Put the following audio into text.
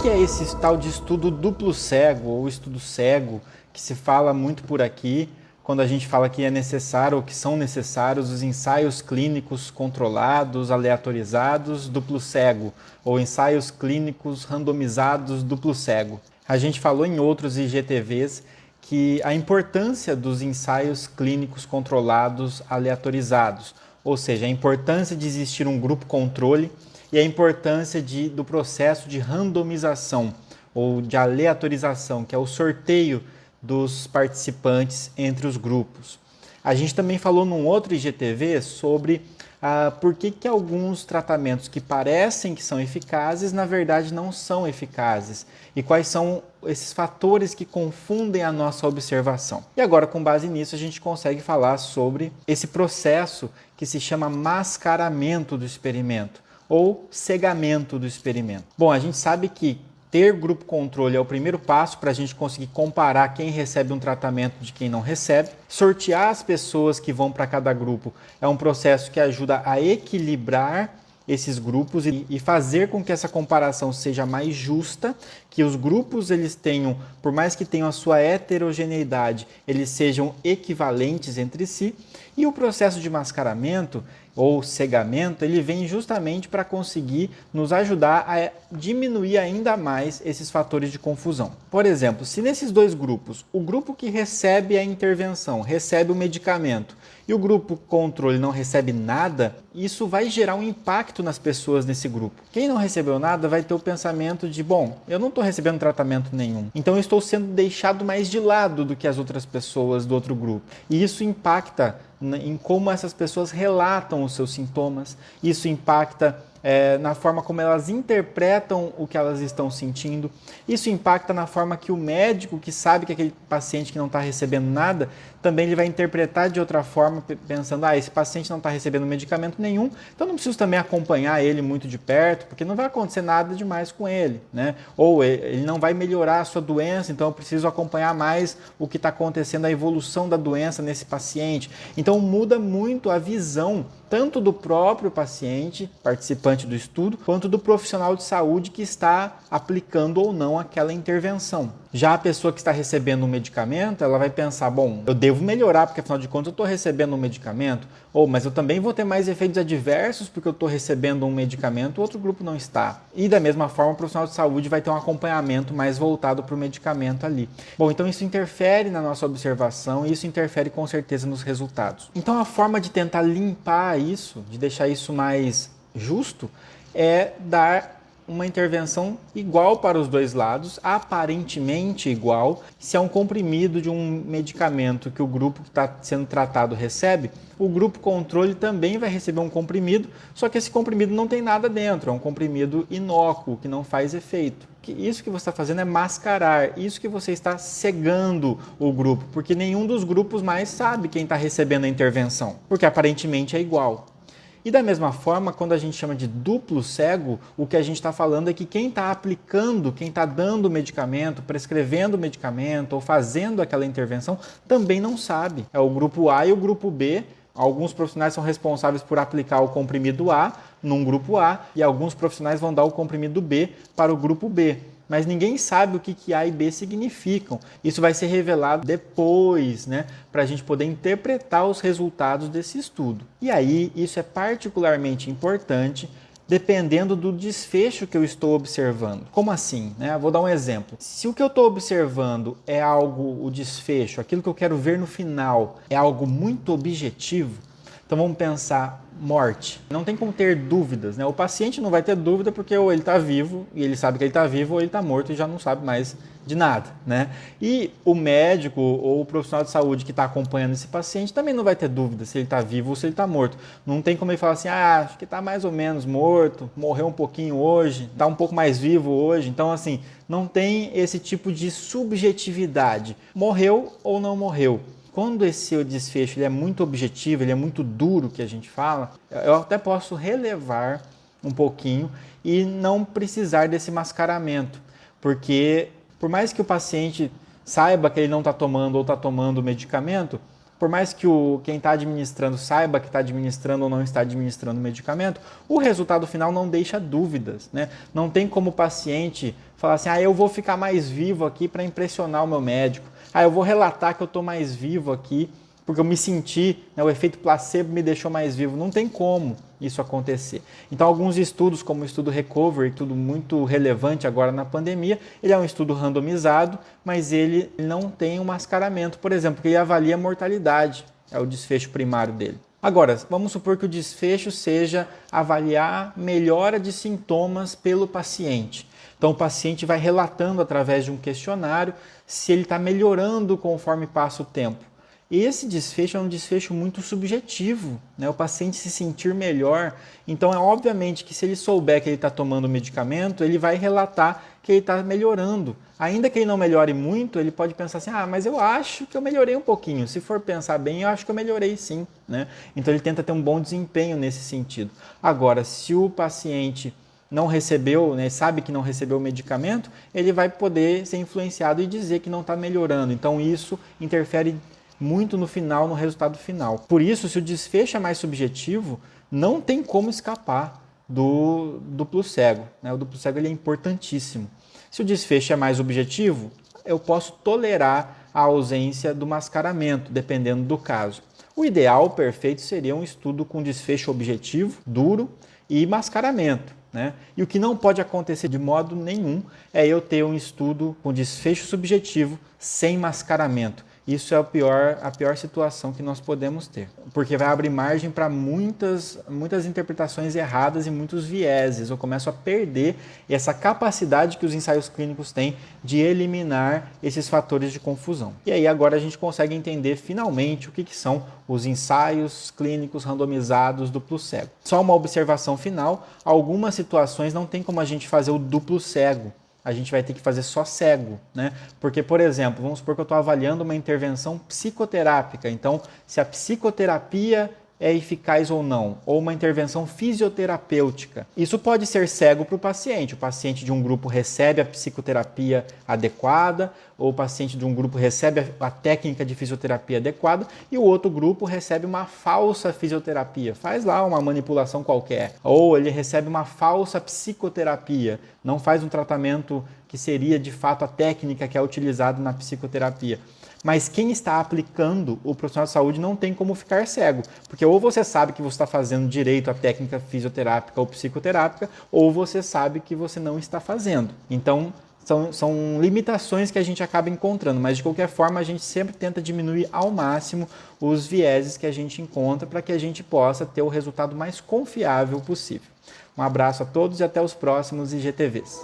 que é esse tal de estudo duplo cego ou estudo cego que se fala muito por aqui quando a gente fala que é necessário ou que são necessários os ensaios clínicos controlados, aleatorizados, duplo cego ou ensaios clínicos randomizados duplo cego? A gente falou em outros IGTVs que a importância dos ensaios clínicos controlados aleatorizados, ou seja, a importância de existir um grupo controle e a importância do processo de randomização ou de aleatorização, que é o sorteio dos participantes entre os grupos. A gente também falou num outro IGTV sobre por que alguns tratamentos que parecem que são eficazes, na verdade não são eficazes e quais são esses fatores que confundem a nossa observação. E agora, com base nisso, a gente consegue falar sobre esse processo que se chama mascaramento do experimento ou cegamento do experimento. Bom, a gente sabe que ter grupo controle é o primeiro passo para a gente conseguir comparar quem recebe um tratamento de quem não recebe. Sortear as pessoas que vão para cada grupo é um processo que ajuda a equilibrar esses grupos e fazer com que essa comparação seja mais justa, que os grupos eles tenham, por mais que tenham a sua heterogeneidade, eles sejam equivalentes entre si. E o processo de mascaramento ou cegamento, ele vem justamente para conseguir nos ajudar a diminuir ainda mais esses fatores de confusão. Por exemplo, se nesses dois grupos, o grupo que recebe a intervenção, recebe o medicamento, e o grupo controle não recebe nada, isso vai gerar um impacto nas pessoas nesse grupo. Quem não recebeu nada vai ter o pensamento de, bom, eu não estou recebendo tratamento nenhum, então eu estou sendo deixado mais de lado do que as outras pessoas do outro grupo. E isso impacta em como essas pessoas relatam os seus sintomas, isso impacta na forma como elas interpretam o que elas estão sentindo, isso impacta na forma que o médico, que sabe que aquele paciente que não está recebendo nada, também ele vai interpretar de outra forma, pensando, esse paciente não está recebendo medicamento nenhum, então não preciso também acompanhar ele muito de perto, porque não vai acontecer nada demais com ele, né? Ou ele não vai melhorar a sua doença, então eu preciso acompanhar mais o que está acontecendo, a evolução da doença nesse paciente. Então muda muito a visão, tanto do próprio paciente, participante do estudo, quanto do profissional de saúde que está aplicando ou não aquela intervenção. Já a pessoa que está recebendo um medicamento, ela vai pensar, bom, eu devo melhorar, porque afinal de contas eu estou recebendo um medicamento, mas eu também vou ter mais efeitos adversos porque eu estou recebendo um medicamento, o outro grupo não está. E da mesma forma, o profissional de saúde vai ter um acompanhamento mais voltado para o medicamento ali. Bom, então isso interfere na nossa observação e isso interfere com certeza nos resultados. Então a forma de tentar limpar isso, de deixar isso mais justo, é dar uma intervenção igual para os dois lados, aparentemente igual. Se é um comprimido de um medicamento que o grupo que está sendo tratado recebe, o grupo controle também vai receber um comprimido, só que esse comprimido não tem nada dentro, é um comprimido inócuo, que não faz efeito. Isso que você está fazendo é mascarar, isso que você está cegando o grupo, porque nenhum dos grupos mais sabe quem está recebendo a intervenção, porque aparentemente é igual. E da mesma forma, quando a gente chama de duplo cego, o que a gente está falando é que quem está aplicando, quem está dando o medicamento, prescrevendo o medicamento ou fazendo aquela intervenção, também não sabe. É o grupo A e o grupo B. Alguns profissionais são responsáveis por aplicar o comprimido A num grupo A e alguns profissionais vão dar o comprimido B para o grupo B. Mas ninguém sabe o que A e B significam. Isso vai ser revelado depois, né, para a gente poder interpretar os resultados desse estudo. E aí, isso é particularmente importante dependendo do desfecho que eu estou observando. Como assim? Vou dar um exemplo. Se o que eu estou observando é o desfecho, aquilo que eu quero ver no final, é algo muito objetivo, então vamos pensar morte. Não tem como ter dúvidas, né? O paciente não vai ter dúvida porque ou ele está vivo e ele sabe que ele está vivo ou ele está morto e já não sabe mais de nada, né? E o médico ou o profissional de saúde que está acompanhando esse paciente também não vai ter dúvida se ele está vivo ou se ele está morto. Não tem como ele falar assim, acho que está mais ou menos morto, morreu um pouquinho hoje, está um pouco mais vivo hoje. Então, assim, não tem esse tipo de subjetividade. Morreu ou não morreu. Quando esse desfecho ele é muito objetivo, ele é muito duro, que a gente fala, eu até posso relevar um pouquinho e não precisar desse mascaramento, porque por mais que o paciente saiba que ele não está tomando ou está tomando o medicamento, por mais que quem está administrando saiba que está administrando ou não está administrando o medicamento, o resultado final não deixa dúvidas, né? Não tem como o paciente falar assim, eu vou ficar mais vivo aqui para impressionar o meu médico, eu vou relatar que eu estou mais vivo aqui porque eu me senti, né, o efeito placebo me deixou mais vivo. Não tem como isso acontecer. Então, alguns estudos, como o estudo Recovery, tudo muito relevante agora na pandemia, ele é um estudo randomizado, mas ele não tem um mascaramento, por exemplo, porque ele avalia a mortalidade, é o desfecho primário dele. Agora, vamos supor que o desfecho seja avaliar melhora de sintomas pelo paciente. Então, o paciente vai relatando através de um questionário se ele está melhorando conforme passa o tempo. E esse desfecho é um desfecho muito subjetivo, né? O paciente se sentir melhor. Então, é obviamente que se ele souber que ele está tomando o medicamento, ele vai relatar que ele está melhorando. Ainda que ele não melhore muito, ele pode pensar assim, mas eu acho que eu melhorei um pouquinho. Se for pensar bem, eu acho que eu melhorei sim, né? Então, ele tenta ter um bom desempenho nesse sentido. Agora, se o paciente não recebeu, né, sabe que não recebeu o medicamento, ele vai poder ser influenciado e dizer que não está melhorando. Então, isso interfere muito no final, no resultado final. Por isso, se o desfecho é mais subjetivo, não tem como escapar do duplo cego, né? O duplo cego ele é importantíssimo. Se o desfecho é mais objetivo, eu posso tolerar a ausência do mascaramento, dependendo do caso. O ideal perfeito seria um estudo com desfecho objetivo, duro e mascaramento, né? E o que não pode acontecer de modo nenhum é eu ter um estudo com desfecho subjetivo sem mascaramento. Isso é a pior situação que nós podemos ter, porque vai abrir margem para muitas interpretações erradas e muitos vieses. Eu começo a perder essa capacidade que os ensaios clínicos têm de eliminar esses fatores de confusão. E aí agora a gente consegue entender finalmente o que são os ensaios clínicos randomizados duplo cego. Só uma observação final, algumas situações não tem como a gente fazer o duplo cego. A gente vai ter que fazer só cego, né? Porque, por exemplo, vamos supor que eu estou avaliando uma intervenção psicoterápica. Então, se a psicoterapia é eficaz ou não, ou uma intervenção fisioterapêutica. Isso pode ser cego para o paciente. O paciente de um grupo recebe a psicoterapia adequada, ou o paciente de um grupo recebe a técnica de fisioterapia adequada e o outro grupo recebe uma falsa fisioterapia. Faz lá uma manipulação qualquer. Ou ele recebe uma falsa psicoterapia, não faz um tratamento que seria de fato a técnica que é utilizada na psicoterapia. Mas quem está aplicando o profissional de saúde não tem como ficar cego, porque ou você sabe que você está fazendo direito à técnica fisioterápica ou psicoterápica, ou você sabe que você não está fazendo. Então, são limitações que a gente acaba encontrando, mas de qualquer forma a gente sempre tenta diminuir ao máximo os vieses que a gente encontra para que a gente possa ter o resultado mais confiável possível. Um abraço a todos e até os próximos IGTVs.